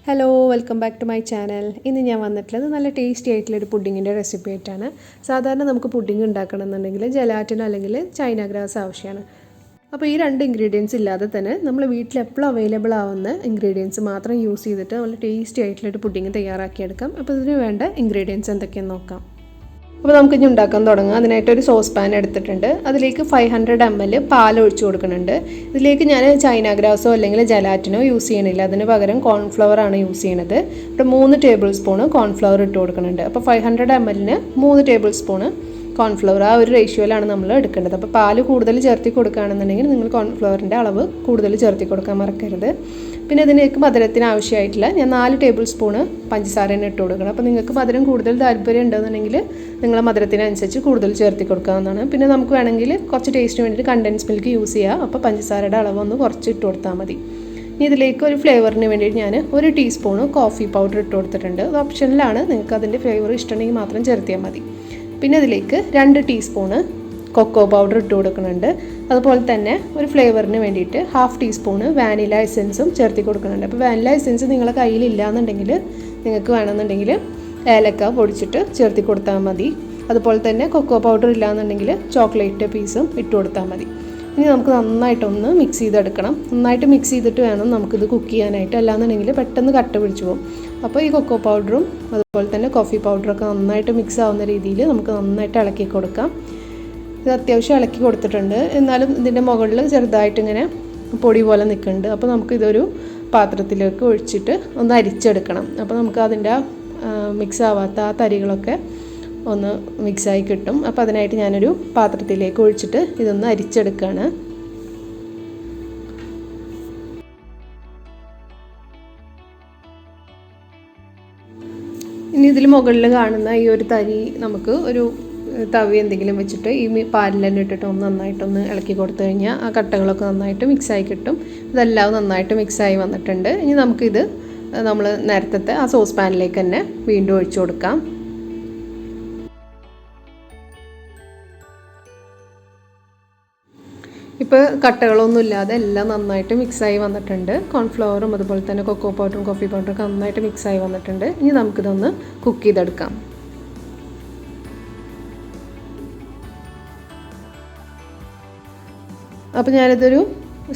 Hello welcome back to my channel. ഇന്ന് ഞാൻ വന്നിട്ടുള്ളത് നല്ല ടേസ്റ്റി ആയിട്ടുള്ളൊരു പുഡിങ്ങിൻ്റെ റെസിപ്പി ആയിട്ടാണ്. സാധാരണ നമുക്ക് പുഡിങ് ഉണ്ടാക്കണമെന്നുണ്ടെങ്കിൽ ജലാറ്റിനോ അല്ലെങ്കിൽ ചൈനാഗ്രാസ് ആവശ്യമാണ്. അപ്പോൾ ഈ രണ്ട് ഇൻഗ്രീഡിയൻസ് ഇല്ലാതെ തന്നെ നമ്മൾ വീട്ടിൽ എപ്പോഴും അവൈലബിൾ ആവുന്ന ഇൻഗ്രീഡിയൻസ് മാത്രം യൂസ് ചെയ്തിട്ട് നല്ല ടേസ്റ്റി ആയിട്ടുള്ളൊരു പുഡിങ് തയ്യാറാക്കിയെടുക്കാം. അപ്പോൾ ഇതിന് വേണ്ട ഇൻഗ്രീഡിയൻസ് എന്തൊക്കെയെന്ന് നോക്കാം. അപ്പോൾ നമുക്കിനി ഉണ്ടാക്കാൻ തുടങ്ങാം. അതിനായിട്ടൊരു സോസ് പാൻ എടുത്തിട്ടുണ്ട്. അതിലേക്ക് 500 ml പാൽ ഒഴിച്ചു കൊടുക്കുന്നുണ്ട്. ഇതിലേക്ക് ഞാൻ ചൈനാഗ്രാസോ അല്ലെങ്കിൽ ജലാറ്റിനോ യൂസ് ചെയ്യണില്ല. അതിന് പകരം കോൺഫ്ലവർ ആണ് യൂസ് ചെയ്യണത്. ഇവിടെ 3 ടേബിൾ സ്പൂൺ കോൺഫ്ലവർ ഇട്ട് കൊടുക്കുന്നുണ്ട്. അപ്പോൾ 500 ml 3 ടേബിൾ സ്പൂൺ കോൺഫ്ലവർ ആ ഒരു റേഷ്യോയിലാണ് നമ്മൾ എടുക്കേണ്ടത്. അപ്പോൾ പാൽ കൂടുതൽ ചേർത്തി കൊടുക്കുകയാണെന്നുണ്ടെങ്കിൽ നിങ്ങൾ കോൺഫ്ലവറിൻ്റെ അളവ് കൂടുതൽ ചേർത്തി കൊടുക്കാൻ മറക്കരുത്. പിന്നെ ഇതിലേക്ക് മധുരത്തിന് ആവശ്യമായിട്ടില്ല ഞാൻ 4 ടേബിൾ സ്പൂൺ പഞ്ചസാരയാണ് ഇട്ട് കൊടുക്കണം. അപ്പോൾ നിങ്ങൾക്ക് മധുരം കൂടുതൽ താല്പര്യം ഉണ്ടെന്നുണ്ടെങ്കിൽ നിങ്ങൾ മധുരത്തിനനുസരിച്ച് കൂടുതൽ ചേർത്തി കൊടുക്കാവുന്നതാണ്. പിന്നെ നമുക്ക് വേണമെങ്കിൽ കുറച്ച് ടേസ്റ്റിന് വേണ്ടിയിട്ട് കണ്ടൻസ് മിൽക്ക് യൂസ് ചെയ്യാം. അപ്പോൾ പഞ്ചസാരയുടെ അളവൊന്ന് കുറച്ച് ഇട്ട് കൊടുത്താൽ മതി. ഇനി ഇതിലേക്ക് ഒരു ഫ്ലേവറിന് വേണ്ടിയിട്ട് ഞാൻ 1 ടീസ്പൂൺ കോഫി പൗഡർ ഇട്ട് കൊടുത്തിട്ടുണ്ട്. അത് ഓപ്ഷനിലാണ്, നിങ്ങൾക്ക് അതിൻ്റെ ഫ്ലേവർ ഇഷ്ടമുണ്ടെങ്കിൽ മാത്രം ചേർത്തിയാൽ മതി. പിന്നെ ഇതിലേക്ക് 2 ടീസ്പൂണ് കൊക്കോ പൗഡർ ഇട്ട് കൊടുക്കുന്നുണ്ട്. അതുപോലെ തന്നെ ഒരു ഫ്ലേവറിന് വേണ്ടിയിട്ട് 1/2 ടീസ്പൂണ് വാനില എസെൻസും ചേർത്തി കൊടുക്കുന്നുണ്ട്. അപ്പോൾ വാനില എസെൻസ് നിങ്ങളുടെ കയ്യിലില്ല എന്നുണ്ടെങ്കിൽ നിങ്ങൾക്ക് വേണമെന്നുണ്ടെങ്കിൽ ഏലക്ക പൊടിച്ചിട്ട് ചേർത്തി കൊടുത്താൽ മതി. അതുപോലെ തന്നെ കൊക്കോ പൗഡർ ഇല്ലയെന്നുണ്ടെങ്കിൽ ചോക്ലേറ്റ് പീസും ഇട്ട് കൊടുത്താൽ മതി. ഇനി നമുക്ക് നന്നായിട്ടൊന്ന് മിക്സ് ചെയ്തെടുക്കണം. നന്നായിട്ട് മിക്സ് ചെയ്തിട്ട് വേണം നമുക്കിത് കുക്ക് ചെയ്യാനായിട്ട്. അല്ലാന്നുണ്ടെങ്കിൽ പെട്ടെന്ന് കട്ട പിടിച്ചു പോകും. അപ്പോൾ ഈ കൊക്കോ പൗഡറും അതുപോലെ തന്നെ കോഫി പൗഡറൊക്കെ നന്നായിട്ട് മിക്സ് ആവുന്ന രീതിയിൽ നമുക്ക് നന്നായിട്ട് ഇളക്കി കൊടുക്കാം. ഇത് അത്യാവശ്യം ഇളക്കി കൊടുത്തിട്ടുണ്ട്. എന്നാലും ഇതിൻ്റെ മുകളിൽ ചെറുതായിട്ട് ഇങ്ങനെ പൊടി പോലെ നിൽക്കുന്നുണ്ട്. അപ്പോൾ നമുക്കിതൊരു പാത്രത്തിലേക്ക് ഒഴിച്ചിട്ട് ഒന്ന് അരിച്ചെടുക്കണം. അപ്പോൾ നമുക്ക് അതിൻ്റെ മിക്സ് ആവാത്ത ആ തരികളൊക്കെ ഒന്ന് മിക്സായി കിട്ടും. അപ്പോൾ അതിനായിട്ട് ഞാനൊരു പാത്രത്തിലേക്ക് ഒഴിച്ചിട്ട് ഇതൊന്ന് അരിച്ചെടുക്കുകയാണ്. ഇനി ഇതിൽ മുകളിൽ കാണുന്ന ഈ ഒരു തരി നമുക്ക് ഒരു തവി എന്തെങ്കിലും വെച്ചിട്ട് ഈ പാലിലെല്ലാം ഇട്ടിട്ട് ഒന്ന് നന്നായിട്ടൊന്ന് ഇളക്കി കൊടുത്തു കഴിഞ്ഞാൽ ആ കട്ടകളൊക്കെ നന്നായിട്ട് മിക്സായി കിട്ടും. ഇതെല്ലാം നന്നായിട്ട് മിക്സായി വന്നിട്ടുണ്ട്. ഇനി നമുക്കിത് നമ്മൾ നേരത്തെ ആ സോസ് പാനിലേക്ക് തന്നെ വീണ്ടും ഒഴിച്ചു കൊടുക്കാം. ഇപ്പോൾ കട്ടകളൊന്നും ഇല്ലാതെ എല്ലാം നന്നായിട്ട് മിക്സായി വന്നിട്ടുണ്ട്. കോൺഫ്ലവറും അതുപോലെ തന്നെ കൊക്കോ പൗഡറും കോഫി പൗഡറും നന്നായിട്ട് മിക്സായി വന്നിട്ടുണ്ട്. ഇനി നമുക്കിതൊന്ന് കുക്ക് ചെയ്തെടുക്കാം. അപ്പോൾ ഞാനിതൊരു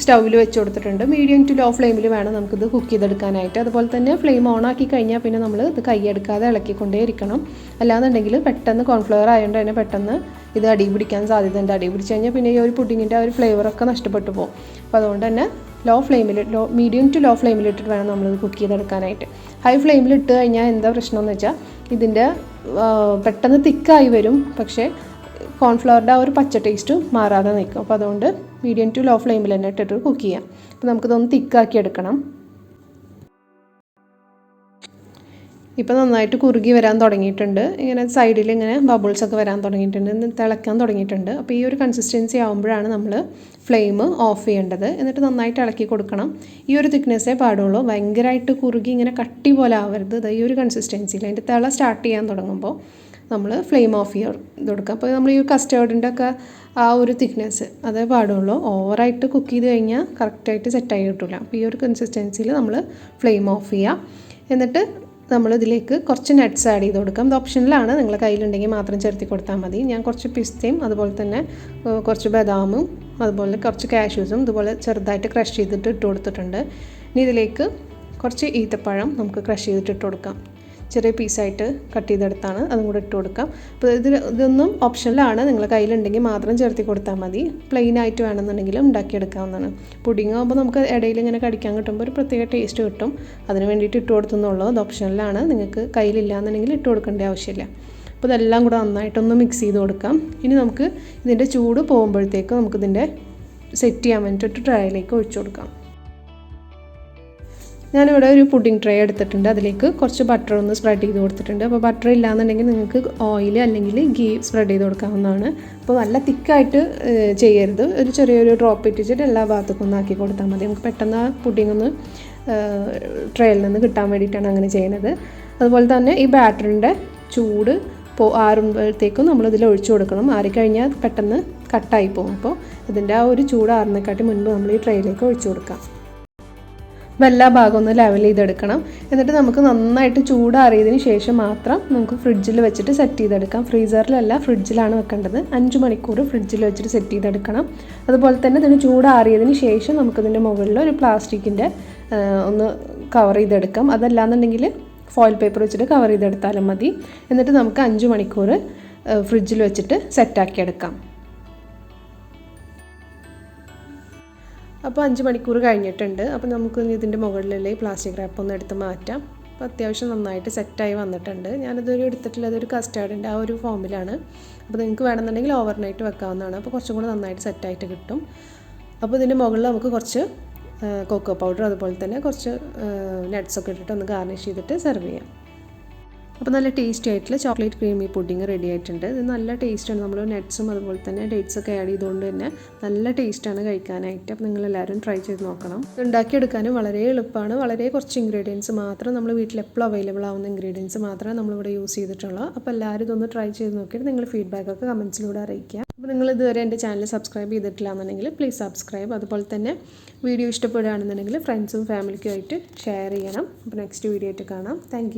സ്റ്റൗവിൽ വെച്ച് കൊടുത്തിട്ടുണ്ട്. മീഡിയം ടു ലോ ഫ്ലെയിമിൽ വേണം നമുക്കിത് കുക്ക് ചെയ്തെടുക്കാനായിട്ട്. അതുപോലെ തന്നെ ഫ്ലെയിം ഓൺ ആക്കി കഴിഞ്ഞാൽ പിന്നെ നമ്മൾ ഇത് കൈയെടുക്കാതെ ഇളക്കിക്കൊണ്ടേ ഇരിക്കണം. അല്ലാന്നുണ്ടെങ്കിൽ പെട്ടെന്ന് കോൺഫ്ലവർ ആയതുകൊണ്ട് തന്നെ പെട്ടെന്ന് ഇത് അടി പിടിക്കാൻ സാധ്യതയുണ്ട്. അടി പിടിച്ച് കഴിഞ്ഞാൽ പിന്നെ ഈ ഒരു പുഡിങ്ങിൻ്റെ ആ ഒരു ഫ്ലേവറൊക്കെ നഷ്ടപ്പെട്ടു പോകും. അപ്പോൾ അതുകൊണ്ട് തന്നെ മീഡിയം ടു ലോ ഫ്ലെയിമിൽ ഇട്ടിട്ട് വേണം നമ്മളിത് കുക്ക് ചെയ്തെടുക്കാനായിട്ട്. ഹൈ ഫ്ലെയിമിൽ ഇട്ട് കഴിഞ്ഞാൽ എന്താ പ്രശ്നമെന്ന് വെച്ചാൽ ഇതിൻ്റെ പെട്ടെന്ന് തിക്കായി വരും. പക്ഷേ കോൺഫ്ലവറിൻ്റെ ആ ഒരു പച്ച ടേസ്റ്റ് മാറാതെ നിൽക്കും. അപ്പോൾ അതുകൊണ്ട് മീഡിയം ടു ലോ ഫ്ലെയിമിൽ തന്നെ ഇട്ടിട്ട് കുക്ക് ചെയ്യാം. അപ്പോൾ നമുക്കിതൊന്ന് തിക്കാക്കി എടുക്കണം. ഇപ്പോൾ നന്നായിട്ട് കുറുകി വരാൻ തുടങ്ങിയിട്ടുണ്ട്. ഇങ്ങനെ സൈഡിൽ ഇങ്ങനെ ബബിൾസൊക്കെ വരാൻ തുടങ്ങിയിട്ടുണ്ട്, തിളക്കാൻ തുടങ്ങിയിട്ടുണ്ട്. അപ്പോൾ ഈ ഒരു കൺസിസ്റ്റൻസി ആകുമ്പോഴാണ് നമ്മൾ ഫ്ലെയിം ഓഫ് ചെയ്യേണ്ടത്. എന്നിട്ട് നന്നായിട്ട് ഇളക്കി കൊടുക്കണം. ഈ ഒരു തിക്നെസ്സേ പാടുള്ളൂ. ഭയങ്കരമായിട്ട് കുറുകി ഇങ്ങനെ കട്ടി പോലെ ആവരുത്. ഈ ഒരു കൺസിസ്റ്റൻസിയിൽ അതിൻ്റെ തിള സ്റ്റാർട്ട് ചെയ്യാൻ തുടങ്ങുമ്പോൾ നമ്മൾ ഫ്ലെയിം ഓഫ് ചെയ്ത് കൊടുക്കുക. അപ്പോൾ നമ്മൾ ഈ കസ്റ്റേർഡിൻ്റെ ഒക്കെ ആ ഒരു തിക്നെസ് അതേ പാടുള്ളൂ. ഓവറായിട്ട് കുക്ക് ചെയ്ത് കഴിഞ്ഞാൽ കറക്റ്റായിട്ട് സെറ്റായി കിട്ടില്ല. അപ്പോൾ ഈ ഒരു കൺസിസ്റ്റൻസിയിൽ നമ്മൾ ഫ്ലെയിം ഓഫ് ചെയ്യുക. എന്നിട്ട് നമ്മളിതിലേക്ക് കുറച്ച് നട്ട്സ് ആഡ് ചെയ്ത് കൊടുക്കാം. ഇത് ഓപ്ഷനിലാണ്, നിങ്ങളുടെ കയ്യിലുണ്ടെങ്കിൽ മാത്രം ചേർത്തി കൊടുത്താൽ മതി. ഞാൻ കുറച്ച് പിസ്തയും അതുപോലെ തന്നെ കുറച്ച് ബദാമും അതുപോലെ കുറച്ച് കാഷ്യൂസും ഇതുപോലെ ചെറുതായിട്ട് ക്രഷ് ചെയ്തിട്ട് ഇട്ട് കൊടുത്തിട്ടുണ്ട്. ഇനി ഇതിലേക്ക് കുറച്ച് ഈത്തപ്പഴം നമുക്ക് ക്രഷ് ചെയ്തിട്ട് ഇട്ട് കൊടുക്കാം. ചെറിയ പീസായിട്ട് കട്ട് ചെയ്തെടുത്താണ്, അതും കൂടെ ഇട്ട് കൊടുക്കാം. അപ്പോൾ ഇതൊന്നും ഓപ്ഷനിലാണ്, നിങ്ങളുടെ കയ്യിലുണ്ടെങ്കിൽ മാത്രം ചേർത്തി കൊടുത്താൽ മതി. പ്ലെയിൻ ആയിട്ട് വേണമെന്നുണ്ടെങ്കിലും ഉണ്ടാക്കിയെടുക്കാവുന്നതാണ്. പുഡിങ് ആകുമ്പോൾ നമുക്ക് ഇടയിൽ ഇങ്ങനെ കടിക്കാൻ കിട്ടുമ്പോൾ ഒരു പ്രത്യേക ടേസ്റ്റ് കിട്ടും. അതിന് വേണ്ടിയിട്ട് ഇട്ട് കൊടുത്തുന്നുള്ളൂ. അത് ഓപ്ഷനിലാണ്, നിങ്ങൾക്ക് കയ്യിലില്ല എന്നുണ്ടെങ്കിൽ ഇട്ട് കൊടുക്കേണ്ട ആവശ്യമില്ല. അപ്പോൾ ഇതെല്ലാം കൂടെ നന്നായിട്ടൊന്ന് മിക്സ് ചെയ്ത് കൊടുക്കാം. ഇനി നമുക്ക് ഇതിൻ്റെ ചൂട് പോകുമ്പോഴത്തേക്ക് നമുക്കിതിൻ്റെ സെറ്റ് ചെയ്യാൻ വേണ്ടിയിട്ട് ട്രേയിലേക്ക് ഒഴിച്ചു കൊടുക്കാം. ഞാനിവിടെ ഒരു പുഡിംഗ് ട്രേ എടുത്തിട്ടുണ്ട്. അതിലേക്ക് കുറച്ച് ബട്ടർ ഒന്ന് സ്പ്രെഡ് ചെയ്ത് കൊടുത്തിട്ടുണ്ട്. അപ്പോൾ ബട്ടർ ഇല്ലാന്നുണ്ടെങ്കിൽ നിങ്ങൾക്ക് ഓയിൽ അല്ലെങ്കിൽ ഗീ സ്പ്രെഡ് ചെയ്ത് കൊടുക്കാവുന്നതാണ്. അപ്പോൾ നല്ല തിക്കായിട്ട് ചെയ്യരുത്. ഒരു ചെറിയൊരു ഡ്രോപ്പ് ഇട്ടിട്ട് എല്ലാ ഭാഗത്തേക്കും ഒന്ന് ആക്കി കൊടുത്താൽ മതി. നമുക്ക് പെട്ടെന്ന് ആ പുഡിംഗ് ഒന്ന് ട്രേയിൽ നിന്ന് കിട്ടാൻ വേണ്ടിയിട്ടാണ് അങ്ങനെ ചെയ്യുന്നത്. അതുപോലെ തന്നെ ഈ ബാറ്ററിൻ്റെ ചൂട് ആറുമ്പോഴത്തേക്കും നമ്മളിതിൽ ഒഴിച്ചു കൊടുക്കണം. ആറിക്കഴിഞ്ഞാൽ പെട്ടെന്ന് കട്ടായി പോകും. അപ്പോൾ ഇതിൻ്റെ ആ ഒരു ചൂട് ആറുന്നേക്കാട്ടി മുൻപ് നമ്മൾ ഈ ട്രേയിലേക്ക് ഒഴിച്ചു കൊടുക്കാം. അപ്പോൾ എല്ലാ ഭാഗവും ഒന്ന് ലെവൽ ചെയ്തെടുക്കണം. എന്നിട്ട് നമുക്ക് നന്നായിട്ട് ചൂടാറിയതിന് ശേഷം മാത്രം നമുക്ക് ഫ്രിഡ്ജിൽ വെച്ചിട്ട് സെറ്റ് ചെയ്തെടുക്കാം. ഫ്രീസറിലല്ല, ഫ്രിഡ്ജിലാണ് വെക്കേണ്ടത്. 5 മണിക്കൂർ ഫ്രിഡ്ജിൽ വെച്ചിട്ട് സെറ്റ് ചെയ്തെടുക്കണം. അതുപോലെ തന്നെ ഇതിന് ചൂടാറിയതിന് ശേഷം നമുക്കിതിൻ്റെ മുകളിൽ ഒരു പ്ലാസ്റ്റിക്കിൻ്റെ ഒന്ന് കവർ ചെയ്തെടുക്കാം. അതല്ലാന്നുണ്ടെങ്കിൽ ഫോയിൽ പേപ്പർ വെച്ചിട്ട് കവർ ചെയ്തെടുത്താലും മതി. എന്നിട്ട് നമുക്ക് 5 മണിക്കൂർ ഫ്രിഡ്ജിൽ വെച്ചിട്ട് സെറ്റാക്കിയെടുക്കാം. അപ്പോൾ 5 മണിക്കൂർ കഴിഞ്ഞിട്ടുണ്ട്. അപ്പോൾ നമുക്ക് ഇതിൻ്റെ മുകളിലുള്ള ഈ പ്ലാസ്റ്റിക് റാപ്പ് ഒന്ന് എടുത്ത് മാറ്റാം. അപ്പോൾ അത്യാവശ്യം നന്നായിട്ട് സെറ്റായി വന്നിട്ടുണ്ട്. ഞാനിതൊരു എടുത്തിട്ടുള്ള അതൊരു കസ്റ്റാർഡിൻ്റെ ആ ഒരു ഫോമിലാണ്. അപ്പോൾ നിങ്ങൾക്ക് വേണമെന്നുണ്ടെങ്കിൽ ഓവർനൈറ്റ് വെക്കാവുന്നതാണ്. അപ്പോൾ കുറച്ചും കൂടി നന്നായിട്ട് സെറ്റായിട്ട് കിട്ടും. അപ്പോൾ ഇതിൻ്റെ മുകളിൽ നമുക്ക് കുറച്ച് കൊക്കോ പൗഡർ അതുപോലെ തന്നെ കുറച്ച് നട്ട്സൊക്കെ ഇട്ടിട്ട് ഒന്ന് ഗാർണിഷ് ചെയ്തിട്ട് സെർവ് ചെയ്യാം. അപ്പോൾ നല്ല ടേസ്റ്റി ആയിട്ടുള്ള ചോക്ലേറ്റ് ക്രീമി പുഡിങ് റെഡി ആയിട്ടുണ്ട്. ഇത് നല്ല ടേസ്റ്റാണ്. നമ്മൾ നട്ട്സും അതുപോലെ തന്നെ ഡേറ്റ്സൊക്കെ ആഡ് ചെയ്തുകൊണ്ട് തന്നെ നല്ല ടേസ്റ്റാണ് കഴിക്കാനായിട്ട്. അപ്പോൾ നിങ്ങളെല്ലാവരും ട്രൈ ചെയ്ത് നോക്കണം. ഇത് ഉണ്ടാക്കിയെടുക്കാനും വളരെ എളുപ്പമാണ്. വളരെ കുറച്ച് ഇൻഗ്രീഡിയൻസ് മാത്രം, നമ്മൾ വീട്ടിൽ എപ്പോഴും അവൈലബിൾ ആവുന്ന ഇൻഗ്രീഡിയൻസ് മാത്രമേ നമ്മളിവിടെ യൂസ് ചെയ്തിട്ടുള്ളൂ. അപ്പോൾ എല്ലാവരും ഇതൊന്ന് ട്രൈ ചെയ്ത് നോക്കിയിട്ട് നിങ്ങൾ ഫീഡ്ബാക്കൊക്കെ കമൻസിലൂടെ അറിയിക്കുക. അപ്പോൾ നിങ്ങൾ ഇതുവരെ എൻ്റെ ചാനൽ സബ്സ്ക്രൈബ് ചെയ്തിട്ടില്ല എന്നുണ്ടെങ്കിൽ പ്ലീസ് സബ്സ്ക്രൈബ്. അതുപോലെ തന്നെ വീഡിയോ ഇഷ്ടപ്പെടുകയാണെന്നുണ്ടെങ്കിൽ ഫ്രണ്ട്സും ഫാമിലിക്കും ആയിട്ട് ഷെയർ ചെയ്യണം. അപ്പോൾ നെക്സ്റ്റ് വീഡിയോ ആയിട്ട് കാണാം. താങ്ക്